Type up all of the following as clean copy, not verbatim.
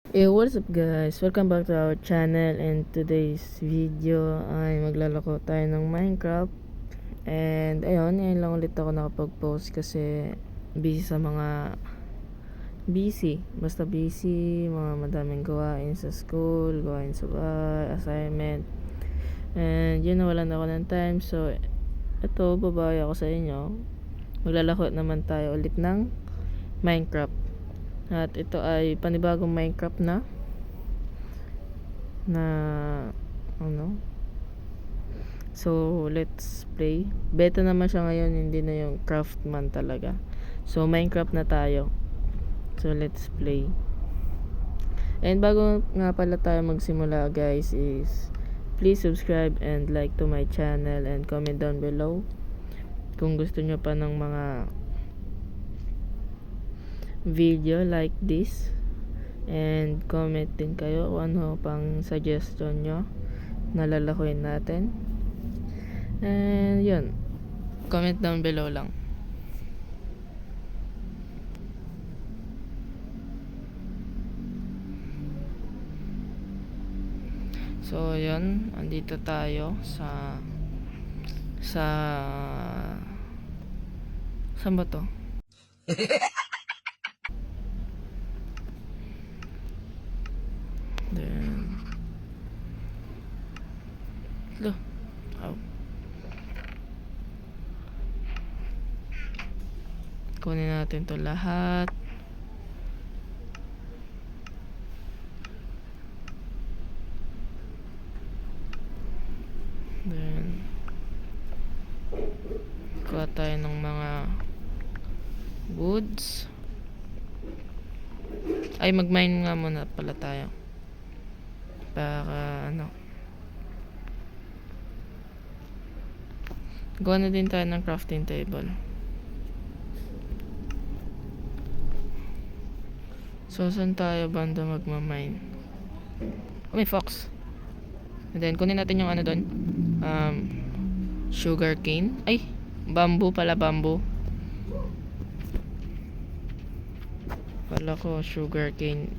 What's up guys? Welcome back to our channel, and today's video ay maglalako tayo ng Minecraft. And ayun, ngayon lang ulit ako nakapag-post kasi busy sa mga basta busy, mga madaming gawain sa school, gawain sa bahay, assignment. And yun, nawalan ako ng time. So ito, babawi ako sa inyo. Maglalako naman tayo ulit ng Minecraft. At ito ay panibagong Minecraft na ano. So let's play. Beta naman siya ngayon, hindi na yung craftman talaga. So Minecraft na tayo. So let's play. And bago nga pala tayo magsimula guys, is please subscribe and like to my channel and comment down below kung gusto nyo pa ng mga video like this, and comment din kayo kung ano pang suggestion nyo na lalakuin natin. And yun, comment down below lang. So yun, andito tayo sa saan ba to? Then lo, oh. Kunin natin to lahat. Then kuha tayo ng mga woods. Ay, mag-mine nga muna pala tayo para gawa na din tayo ng crafting table. So saan tayo banda magmamine? Oh, may fox. And then kunin natin yung doon, sugar cane. Ay, bamboo pala, bamboo. Kala ko sugar cane.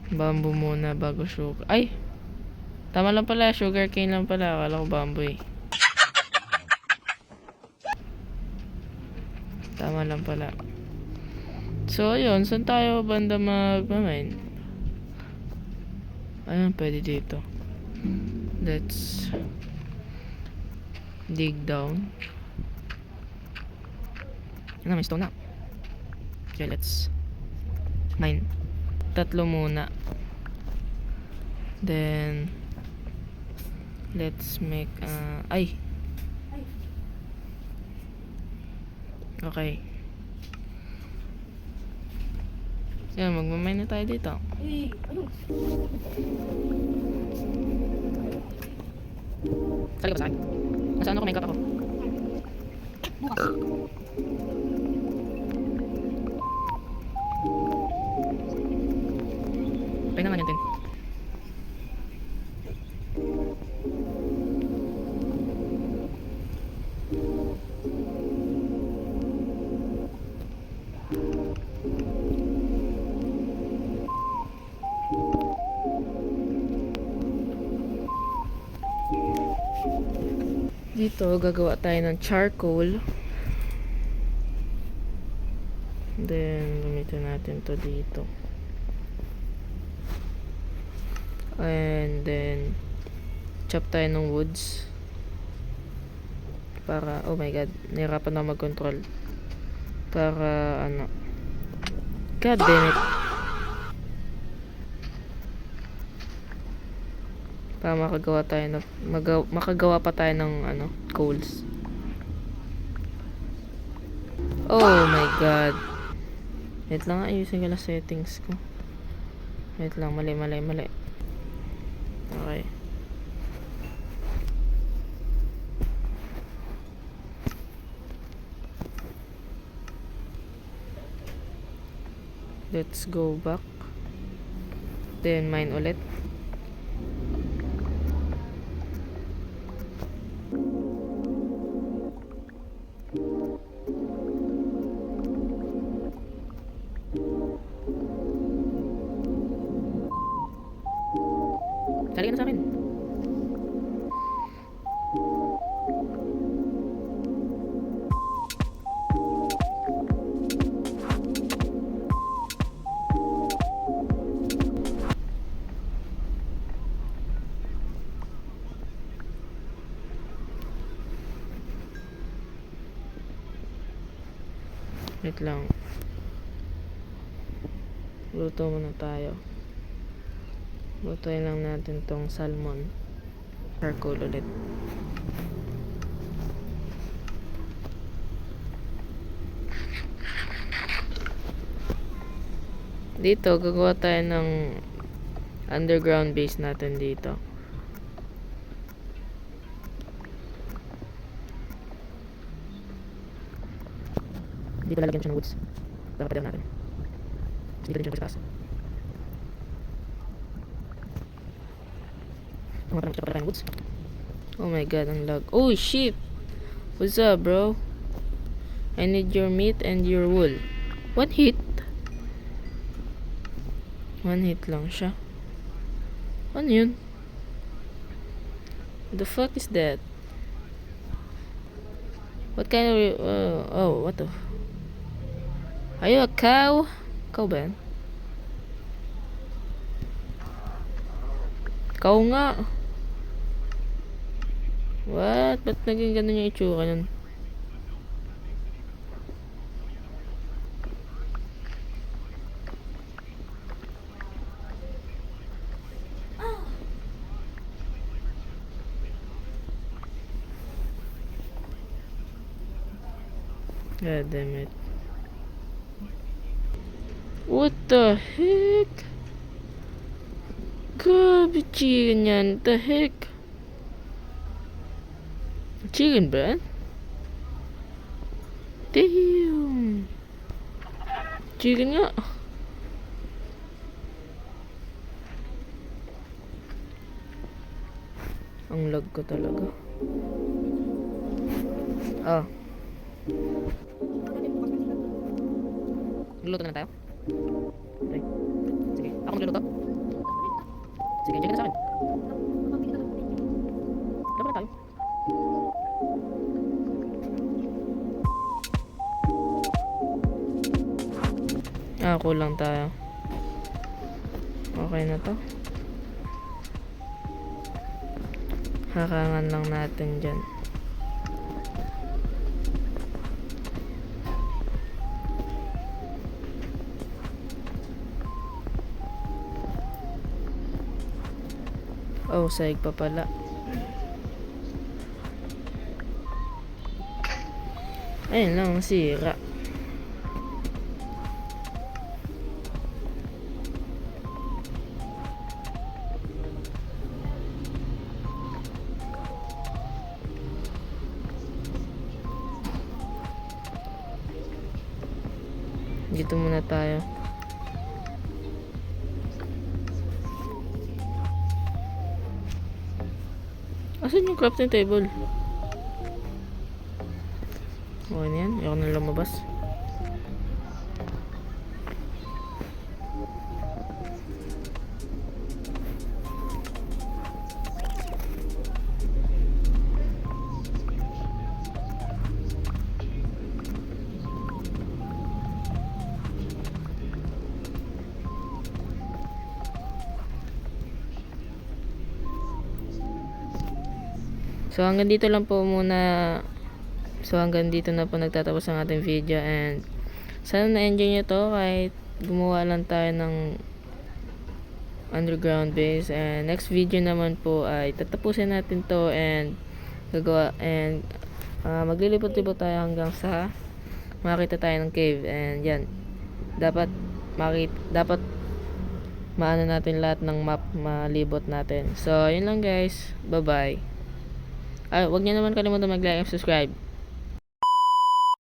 Bamboo muna bago sugar. Ay, tama lang pala, sugar cane lang pala. Kala ko bamboo eh. Tama lang pala. So ayun, saan tayo banda magmamine? Ayun, pwede dito. Let's dig down. May stone na. Okay, let's mine. 3 muna. Then let's make ay. Okay. Yan, magmamine na tayo dito. Sali ka ba sa akin? Nasaan ako? Minecraft ako. Bukas. Pwede naman yun din. Dito gagawa tayo ng charcoal. Then gamitin natin to dito. And then chop tayo ng woods para, oh my god, nahirapan na mag-control para god damn it, para makagawa pa tayo ng coals. Oh my god, wait lang, ayusin ko lang settings ko. Wait lang, mali. Okay. Let's go back. Then mine ulit. Sali ka na sa akin. Wait lang. Luto muna tayo. Lutuin lang natin tong salmon. Charcoal ulit. Dito, gagawa tayo ng underground base natin dito. Dito lalagyan siya ng woods. Dapat patayin natin. Dito din siya sa taas. Ang mga pala ng woods. Oh my god, ang lag. Oh shit! What's up, bro? I need your meat and your wool. One hit? One hit lang siya. Ano yun? The fuck is that? What kind of... oh, what the... Are you a cow? Cow ba yan? Cow nga. What? Ba't naging ganun yung itsura nun? God damn it. What the heck? Grabe chicken yan. What the heck? Chicken ba? Damn. Chicken nga. Ang lag ko talaga. Oh. Luluto na tayo? Okay. Sige. Ako magluluto? Sige, chicken na sa akin. Laban na tayo. Kulang tayo. Okay na to. Hakangan lang natin dyan. Oh, saig pa pala. Ayun lang, nasira. Dito muna tayo. Asan yung crafting table? Okay na yan. Ayoko na lumabas. So hanggang dito lang po muna. So hanggang dito na po nagtatapos ang ating video, and sana na-enjoy nyo to kahit gumawa lang tayo ng underground base. And next video naman po ay tatapusin natin to and gagawa and maglilipot-lipot tayo hanggang sa makita tayo ng cave. And yan, dapat maano natin lahat ng map, malibot natin. So yun lang guys, bye bye. Wag niyo naman kalimutan mag-like and subscribe.